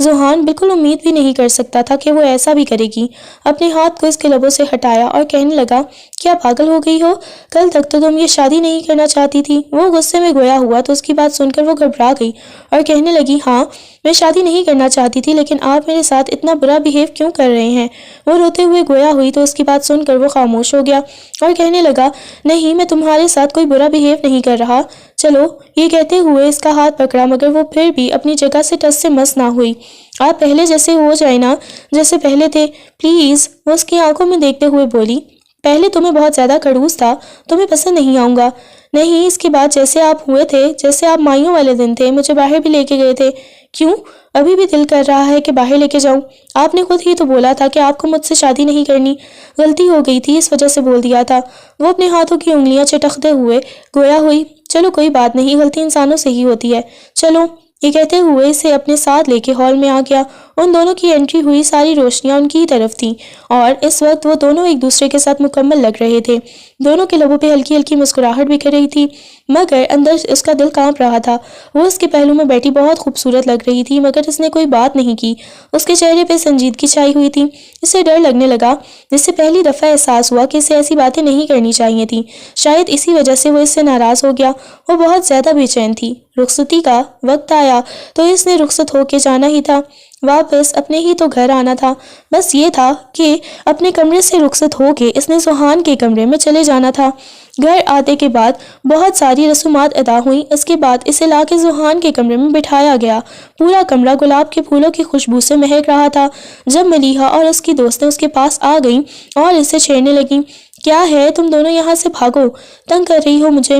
ذوحان بالکل امید بھی نہیں کر سکتا تھا کہ وہ ایسا بھی کرے گی۔ اپنے ہاتھ کو اس کے لبوں سے ہٹایا اور کہنے لگا، کیا پاگل ہو گئی ہو؟ کل تک تو تم یہ شادی نہیں کرنا چاہتی تھی۔ وہ غصے میں گویا ہوا تو اس کی بات سن کر وہ گھبرا گئی اور کہنے لگی، ہاں میں شادی نہیں کرنا چاہتی تھی، لیکن آپ میرے ساتھ اتنا برا بیہیو کیوں کر رہے ہیں؟ وہ روتے ہوئے گویا ہوئی تو اس کی بات سن کر وہ خاموش ہو گیا اور کہنے لگا، نہیں میں تمہارے ساتھ کوئی برا بیہیو نہیں کر رہا، چلو۔ یہ کہتے ہوئے اس کا ہاتھ پکڑا مگر وہ پھر بھی اپنی جگہ سے ٹس سے مس نہ ہوئی۔ آپ پہلے جیسے ہو جائے نا، جیسے پہلے تھے پلیز، وہ اس کی آنکھوں میں دیکھتے ہوئے بولی۔ پہلے تمہیں بہت زیادہ کڑوس تھا، تمہیں پسند نہیں آؤں گا۔ نہیں، اس کے بعد جیسے آپ ہوئے تھے، جیسے آپ مائیوں والے دن تھے، مجھے باہر بھی لے کے گئے تھے۔ کیوں؟ ابھی بھی دل کر رہا ہے کہ باہر لے کے جاؤں۔ آپ نے خود ہی تو بولا تھا کہ آپ کو مجھ سے شادی نہیں کرنی۔ غلطی ہو گئی تھی، اس وجہ سے بول دیا تھا۔ وہ اپنے ہاتھوں کی انگلیاں چٹکتے ہوئے گویا ہوئی، چلو کوئی بات نہیں، غلطی انسانوں سے ہی ہوتی ہے، چلو۔ یہ کہتے ہوئے اسے اپنے ساتھ لے کے ہال میں آ گیا۔ ان دونوں کی انٹری ہوئی، ساری روشنیاں ان کی طرف تھیں اور اس وقت وہ دونوں ایک دوسرے کے ساتھ مکمل لگ رہے تھے۔ دونوں کے لبوں پہ ہلکی ہلکی مسکراہٹ بکھر رہی تھی مگر اندر اس کا دل کانپ رہا تھا۔ وہ اس کے پہلو میں بیٹھی بہت خوبصورت لگ رہی تھی مگر اس نے کوئی بات نہیں کی۔ اس کے چہرے پہ سنجیدگی چھائی ہوئی تھی۔ اسے ڈر لگنے لگا، جس سے پہلی دفعہ احساس ہوا کہ اسے ایسی باتیں نہیں کرنی چاہیے تھیں۔ شاید اسی وجہ سے وہ اس سے ناراض ہو گیا۔ وہ بہت زیادہ بے چین تھی۔ رخصتی کا وقت آیا تو اس نے رخصت ہو کے جانا ہی تھا، واپس اپنے ہی تو گھر آنا تھا۔ بس یہ تھا کہ اپنے کمرے سے رخصت ہو کے اس نے ذوحان کے کمرے میں چلے جانا تھا۔ گھر آتے کے بعد بہت ساری رسومات ادا ہوئیں۔ اس کے بعد اسے لا کے ذوحان کے کمرے میں بٹھایا گیا۔ پورا کمرہ گلاب کے پھولوں کی خوشبو سے مہک رہا تھا۔ جب ملیحہ اور اس کی دوستیں اس کے پاس آ گئیں اور اسے چھیڑنے لگیں، کیا ہے تم دونوں یہاں سے بھاگو، تنگ کر رہی ہو مجھے،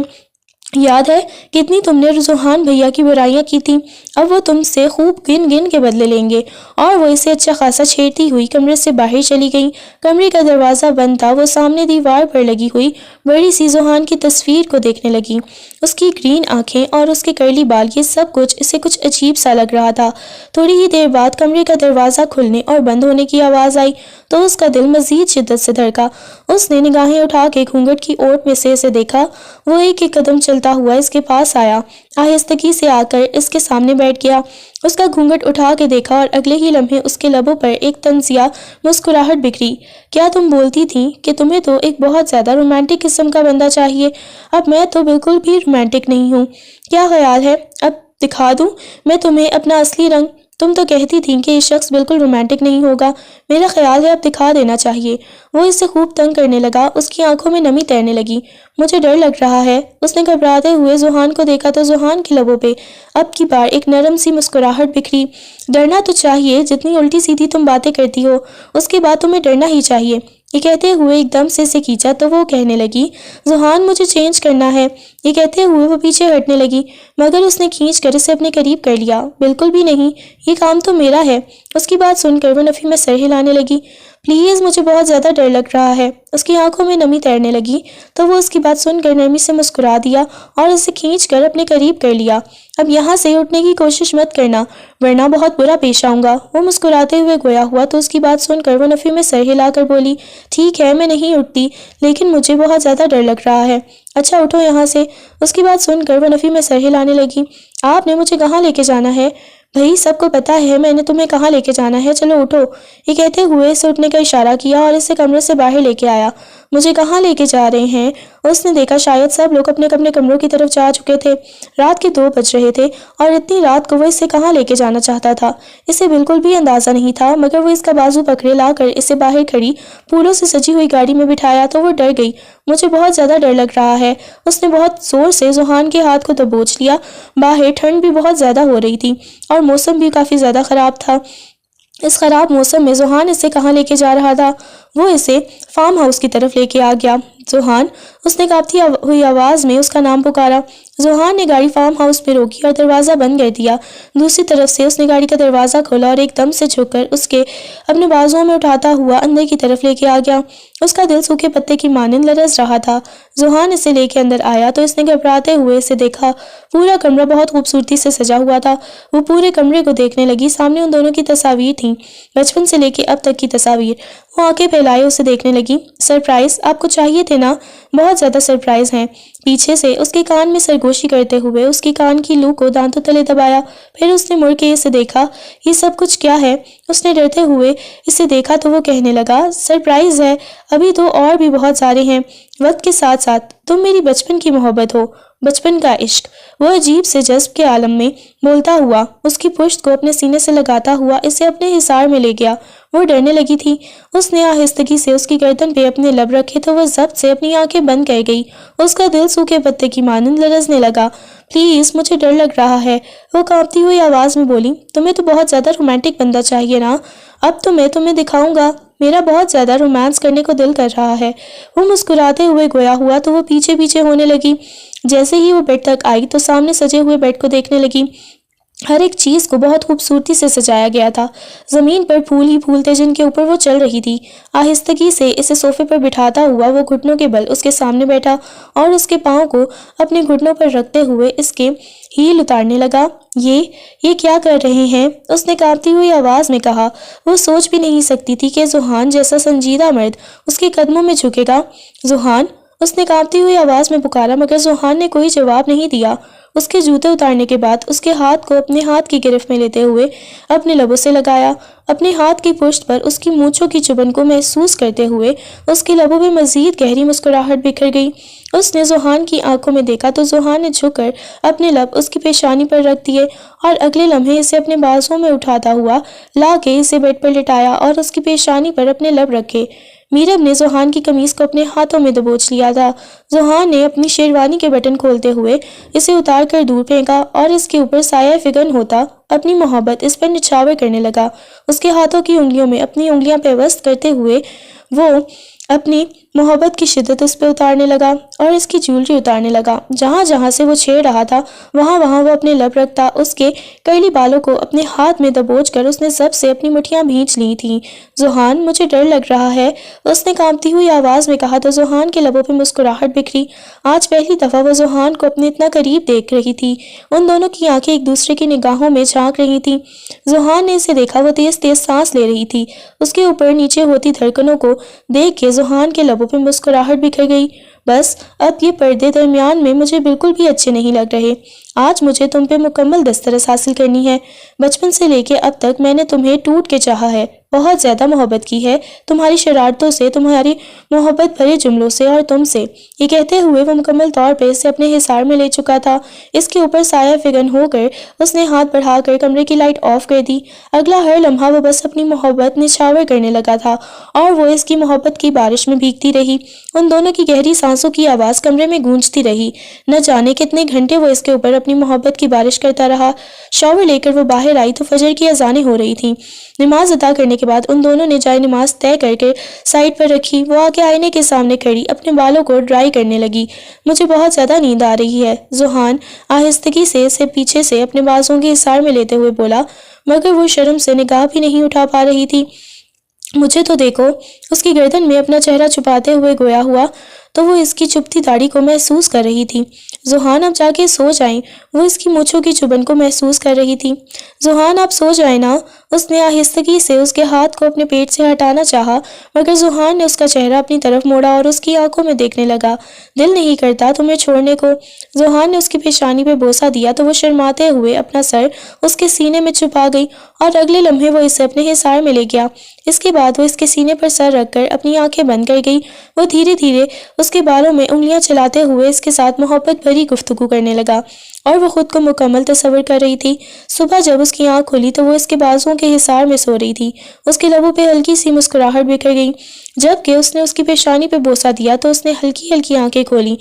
یاد ہے کتنی تم نے ذوحان بھیا کی برائیاں کی تھیں، اب وہ تم سے خوب گن گن کے بدلے لیں گے۔ اور وہ اسے اچھا خاصا چھیڑتی ہوئی کمرے سے باہر چلی گئیں۔ کمرے کا دروازہ بند تھا۔ وہ سامنے دیوار پر لگی ہوئی بڑی سی ذوحان کی تصویر کو دیکھنے لگی۔ اس کی گرین آنکھیں اور اس کے کرلی بال، یہ سب کچھ اسے کچھ عجیب سا لگ رہا تھا۔ تھوڑی ہی دیر بعد کمرے کا دروازہ کھلنے اور بند ہونے کی آواز آئی تو اس کا دل مزید شدت سے دھڑکا۔ اس نے نگاہیں اٹھا کے گھونگھٹ کی اوٹ میں سے اسے دیکھا۔ وہ ایک ایک قدم چلتا ہوا اس کے پاس آیا، آہستگی سے آ کر اس کے سامنے بیٹھ گیا۔ اس کا گھونگھٹ اٹھا کے دیکھا اور اگلے ہی لمحے اس کے لبوں پر ایک طنزیہ مسکراہٹ بکھری۔ کیا تم بولتی تھیں کہ تمہیں تو ایک بہت زیادہ رومانٹک قسم کا بندہ چاہیے؟ اب میں تو بالکل بھی رومانٹک نہیں ہوں۔ کیا خیال ہے اب دکھا دوں میں تمہیں اپنا اصلی رنگ؟ تم تو کہتی تھیں کہ یہ شخص بالکل رومانٹک نہیں ہوگا، میرا خیال ہے اب دکھا دینا چاہیے۔ وہ اس سے خوب تنگ کرنے لگا۔ اس کی آنکھوں میں نمی تیرنے لگی۔ مجھے ڈر لگ رہا ہے۔ اس نے گھبراتے ہوئے ذوحان کو دیکھا تو ذوحان کے لبوں پہ اب کی بار ایک نرم سی مسکراہٹ بکھری۔ ڈرنا تو چاہیے، جتنی الٹی سیدھی تم باتیں کرتی ہو اس کے بعد تمہیں ڈرنا ہی چاہیے۔ یہ کہتے ہوئے ایک دم سے اسے کھینچا تو وہ کہنے لگی، ذوحان مجھے چینج کرنا ہے۔ یہ کہتے ہوئے وہ پیچھے ہٹنے لگی مگر اس نے کھینچ کر اسے اپنے قریب کر لیا۔ بالکل بھی نہیں، یہ کام تو میرا ہے۔ اس کی بات سن کر وہ نفی میں سر ہلانے لگی۔ پلیز، مجھے بہت زیادہ ڈر لگ رہا ہے۔ اس کی آنکھوں میں نمی تیرنے لگی تو وہ اس کی بات سن کر نرمی سے مسکرا دیا اور اسے کھینچ کر اپنے قریب کر لیا۔ اب یہاں سے اٹھنے کی کوشش مت کرنا ورنہ بہت برا پیش آؤں گا۔ وہ مسکراتے ہوئے گویا ہوا تو اس کی بات سن کر وہ نفی میں سر ہلا کر بولی، ٹھیک ہے میں نہیں اٹھتی، لیکن مجھے بہت زیادہ ڈر لگ رہا ہے۔ اچھا اٹھو یہاں سے۔ اس کی بات سن کر وہ نفی میں سر ہلانے لگی۔ آپ نے مجھے کہاں لے کے جانا ہے؟ بھئی سب کو پتا ہے میں نے تمہیں کہاں لے کے جانا ہے، چلو اٹھو۔ یہ کہتے ہوئے اسے اٹھنے کا اشارہ کیا اور اسے کمرے سے باہر لے کے آیا۔ مجھے کہاں لے کے جا رہے ہیں؟ اس نے دیکھا شاید سب لوگ اپنے اپنے کمروں کی طرف جا چکے تھے۔ رات کے 2 بج رہے تھے اور اتنی رات کو وہ اسے کہاں لے کے جانا چاہتا تھا اسے بالکل بھی اندازہ نہیں تھا مگر وہ اس کا بازو پکڑے لا کر اسے باہر کھڑی پھولوں سے سجی ہوئی گاڑی میں بٹھایا تو وہ ڈر گئی۔ مجھے بہت زیادہ ڈر لگ رہا ہے۔ اس نے بہت زور سے ذوحان کے ہاتھ کو دبوچ لیا۔ باہر ٹھنڈ بھی بہت زیادہ ہو رہی تھی اور موسم بھی کافی زیادہ خراب تھا۔ اس خراب موسم میں ذوحان اسے کہاں لے کے جا رہا تھا؟ وہ اسے فارم ہاؤس کی طرف لے کے آ گیا۔ ذوحان، اس نے کانپتی ہوئی آواز میں اس کا نام پکارا۔ ذوحان نے گاڑی فارم ہاؤس میں روکی اور دروازہ بند کر دیا۔ دوسری طرف سے اس نے گاڑی کا دروازہ کھولا اور ایک دم سے جھک کر اس کے اپنے بازوؤں میں اٹھاتا ہوا اندر کی طرف لے کے آ گیا۔ اس کا دل سوکھے پتے کی مانند لرز رہا تھا۔ ذوحان اسے لے کے اندر آیا تو اس نے گھبراتے ہوئے اسے دیکھا۔ پورا کمرہ بہت خوبصورتی سے سجا ہوا تھا۔ وہ پورے کمرے کو دیکھنے لگی۔ سامنے ان دونوں کی تصاویر تھیں، بچپن سے لے کے اب تک کی تصاویر۔ وہ آنکھیں پھیلائے اسے دیکھنے لگی۔ سرپرائز آپ کو چاہیے تھے نا؟ بہت بہت زیادہ سرپرائز ہیں۔ پیچھے سے اس کے کان میں سرگوشی کرتے ہوئے اس کی کان کی لو کو دانتوں تلے دبایا۔ پھر اس نے مڑ کے اسے دیکھا۔ یہ سب کچھ کیا ہے؟ اس نے ڈرتے ہوئے اسے دیکھا تو وہ کہنے لگا، سرپرائز ہے، ابھی تو اور بھی بہت سارے ہیں۔ وقت کے ساتھ ساتھ تم میری بچپن کی محبت ہو، بچپن کا عشق۔ وہ عجیب سے جذب کے عالم میں بولتا ہوا اس کی پشت کو اپنے سینے سے لگاتا ہوا اسے اپنے حصار میں لے گیا۔ وہ ڈرنے لگی تھی۔ اس نے آہستگی سے اس کی گردن پہ اپنے لب رکھے تو وہ ضبط سے اپنی آنکھیں بند کر گئی۔ اس کا دل سوکھے پتے کی مانند لرزنے لگا۔ پلیز، مجھے ڈر لگ رہا ہے، وہ کانپتی ہوئی آواز میں بولی۔ تمہیں تو بہت زیادہ رومانٹک بندہ چاہیے نا، اب تو میں تمہیں دکھاؤں گا، میرا بہت زیادہ رومانس کرنے کو دل کر رہا ہے۔ وہ مسکراتے ہوئے گویا ہوا تو وہ پیچھے پیچھے ہونے لگی۔ جیسے ہی وہ بیڈ تک آئی تو سامنے سجے ہوئے بیڈ کو دیکھنے لگی۔ ہر ایک چیز کو بہت خوبصورتی سے سجایا گیا تھا۔ زمین پر پھول ہی پھول تھے جن کے اوپر وہ چل رہی تھی۔ آہستگی سے اسے صوفے پر بٹھاتا ہوا وہ گھٹنوں کے بل اس کے سامنے بیٹھا اور اس کے پاؤں کو اپنے گھٹنوں پر رکھتے ہوئے اس کے ہیل اتارنے لگا۔ یہ کیا کر رہے ہیں؟ اس نے کانپتی ہوئی آواز میں کہا۔ وہ سوچ بھی نہیں سکتی تھی کہ ذوحان جیسا سنجیدہ مرد اس کے قدموں میں جھکے گا۔ ذوحان، اس نے کانپتی ہوئی آواز میں پکارا مگر ذوحان نے کوئی جواب نہیں دیا۔ اس کے جوتے اتارنے کے بعد اس کے ہاتھ کو اپنے ہاتھ کی گرفت میں لیتے ہوئے اپنے لبوں سے لگایا۔ اپنے ہاتھ کی پشت پر اس کی مونچھوں کی چبھن کو محسوس کرتے ہوئے اس کے لبوں میں مزید گہری مسکراہٹ بکھر گئی۔ اس نے ذوحان کی آنکھوں میں دیکھا تو ذوحان نے جھک کر اپنے لب اس کی پیشانی پر رکھ دیے اور اگلے لمحے اسے اپنے بازوؤں میں اٹھاتا ہوا لا کے اسے بیڈ پر لٹایا اور اس کی پیشانی پر اپنے لب رکھے۔ میرب نے ذوحان کی قمیص کو اپنے ہاتھوں میں دبوچ لیا تھا۔ ذوحان نے اپنی شیروانی کے بٹن کھولتے ہوئے اسے اتار کر دور پھینکا اور اس کے اوپر سایہ فگن ہوتا اپنی محبت اس پر نچھاور کرنے لگا۔ اس کے ہاتھوں کی انگلیوں میں اپنی انگلیاں پیوست کرتے ہوئے وہ اپنی محبت کی شدت اس پہ اتارنے لگا اور اس کی جیولری اتارنے لگا۔ جہاں جہاں سے وہ چھیڑ رہا تھا وہاں وہاں وہ اپنے لب رکھتا۔ اس کے کرلی بالوں کو اپنے ہاتھ میں دبوچ کر اس نے سب سے اپنی مٹھیاں بھینچ لی تھیں۔ ذوحان، مجھے ڈر لگ رہا ہے، اس نے کانپتی ہوئی آواز میں کہا تو ذوحان کے لبوں پہ مسکراہٹ بکھری۔ آج پہلی دفعہ وہ ذوحان کو اپنے اتنا قریب دیکھ رہی تھی۔ ان دونوں کی آنکھیں ایک دوسرے کی نگاہوں میں جھانک رہی تھیں۔ ذوحان نے اسے دیکھا، وہ تیز تیز سانس لے رہی تھی۔ اس کے اوپر نیچے ہوتی دھڑکنوں کو دیکھ کے ذوحان کے لبوں پہ مسکراہٹ بکھر گئی۔ بس اب یہ پردے درمیان میں مجھے بالکل بھی اچھے نہیں لگ رہے۔ آج مجھے تم پہ مکمل دسترس حاصل کرنی ہے۔ بچپن سے لے کے اب تک میں نے تمہیں ٹوٹ کے چاہا ہے، بہت زیادہ محبت کی ہے، تمہاری شرارتوں سے، تمہاری محبت بھرے جملوں سے اور تم سے۔ یہ کہتے ہوئے وہ مکمل طور پہ اسے اپنے حصار میں لے چکا تھا۔ اس کے اوپر سایہ فگن ہو کر اس نے ہاتھ بڑھا کر کمرے کی لائٹ آف کر دی۔ اگلا ہر لمحہ وہ بس اپنی محبت نچھاور کرنے لگا تھا اور وہ اس کی محبت کی بارش میں بھیگتی رہی۔ ان دونوں کی گہری سانسوں کی آواز کمرے میں گونجتی رہی۔ نہ جانے کتنے گھنٹے وہ اس کے اوپر اپنی محبت کی بارش کرتا رہا۔ شاور لے کر وہ باہر آئی تو فجر کی اذانیں ہو رہی تھیں۔ نماز ادا کرنے کے بعد ان دونوں نے جائے نماز طے کر کے سائڈ پر رکھی۔ وہ آ کے آئینے کے سامنے کھڑی اپنے بالوں کو ڈرائی کرنے لگی۔ مجھے بہت زیادہ نیند آ رہی ہے، ذوحان آہستگی سے اسے پیچھے سے اپنے بازوؤں کے حصار میں لیتے ہوئے بولا، مگر وہ شرم سے نگاہ بھی نہیں اٹھا پا رہی تھی۔ مجھے تو دیکھو، اس کی گردن میں اپنا چہرہ چھپاتے ہوئے گویا ہوا تو وہ اس کی چپتی داڑھی کو محسوس کر رہی تھی۔ ذوحان، اب جا کے سو جائیں، وہ اس کی مونچھوں کی چبھن کو محسوس کر رہی تھی۔ ذوحان، آپ سو جائیں نا، اس نے آہستگی سے اس کے ہاتھ کو اپنے پیٹ سے ہٹانا چاہا مگر ذوحان نے اس کا چہرہ اپنی طرف موڑا اور اس کی آنکھوں میں دیکھنے لگا۔ دل نہیں کرتا تمہیں چھوڑنے کو۔ ذوحان نے اس کی پیشانی پہ بوسہ دیا تو وہ شرماتے ہوئے اپنا سر اس کے سینے میں چھپا گئی اور اگلے لمحے وہ اسے اپنے حصار میں لے گیا۔ اس کے بعد وہ اس کے سینے پر سر رکھ کر اپنی آنکھیں بند کر گئی۔ وہ دھیرے دھیرے اس کے بالوں میں انگلیاں چلاتے ہوئے اس کے ساتھ محبت بھری گفتگو کرنے لگا اور وہ خود کو مکمل تصور کر رہی تھی۔ صبح جب اس کی آنکھ کھلی تو وہ اس کے بازوؤں کے حصار میں سو رہی تھی۔ اس کے لبوں پہ ہلکی سی مسکراہٹ بکھر گئی۔ جب کہ اس نے اس کی پیشانی پہ بوسہ دیا تو اس نے ہلکی ہلکی آنکھیں کھولیں۔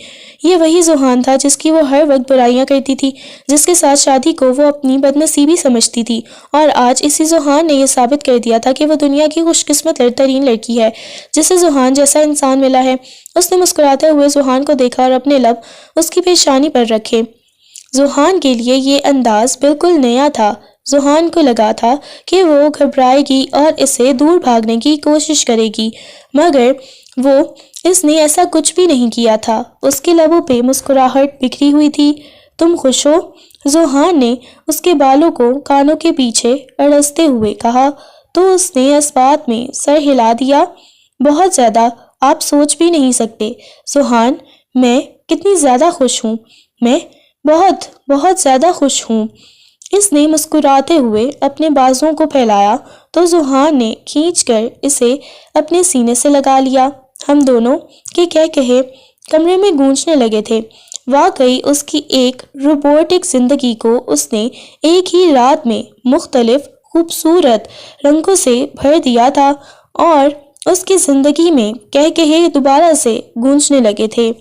یہ وہی ذوحان تھا جس کی وہ ہر وقت برائیاں کرتی تھی، جس کے ساتھ شادی کو وہ اپنی بدنصیبی سمجھتی تھی، اور آج اسی ذوحان نے یہ ثابت کر دیا تھا کہ وہ دنیا کی خوش قسمت ترین لڑکی ہے جسے ذوحان جیسا انسان ملا ہے۔ اس نے مسکراتے ہوئے ذوحان کو دیکھا اور اپنے لب اس کی پیشانی پر رکھے۔ ذوحان کے لیے یہ انداز بالکل نیا تھا۔ ذوحان کو لگا تھا کہ وہ گھبرائے گی اور اسے دور بھاگنے کی کوشش کرے گی، مگر اس نے ایسا کچھ بھی نہیں کیا تھا۔ اس کے لبوں پہ مسکراہٹ بکھری ہوئی تھی۔ تم خوش ہو؟ ذوحان نے اس کے بالوں کو کانوں کے پیچھے اڑستے ہوئے کہا تو اس نے اس بات میں سر ہلا دیا۔ بہت زیادہ، آپ سوچ بھی نہیں سکتے ذوحان، میں کتنی زیادہ خوش ہوں، میں بہت بہت زیادہ خوش ہوں۔ اس نے مسکراتے ہوئے اپنے بازوؤں کو پھیلایا تو ذوحان نے کھینچ کر اسے اپنے سینے سے لگا لیا۔ ہم دونوں کے کہے کمرے میں گونجنے لگے تھے۔ واقعی اس کی ایک روبوٹک زندگی کو اس نے ایک ہی رات میں مختلف خوبصورت رنگوں سے بھر دیا تھا، اور اس کی زندگی میں کہے دوبارہ سے گونجنے لگے تھے۔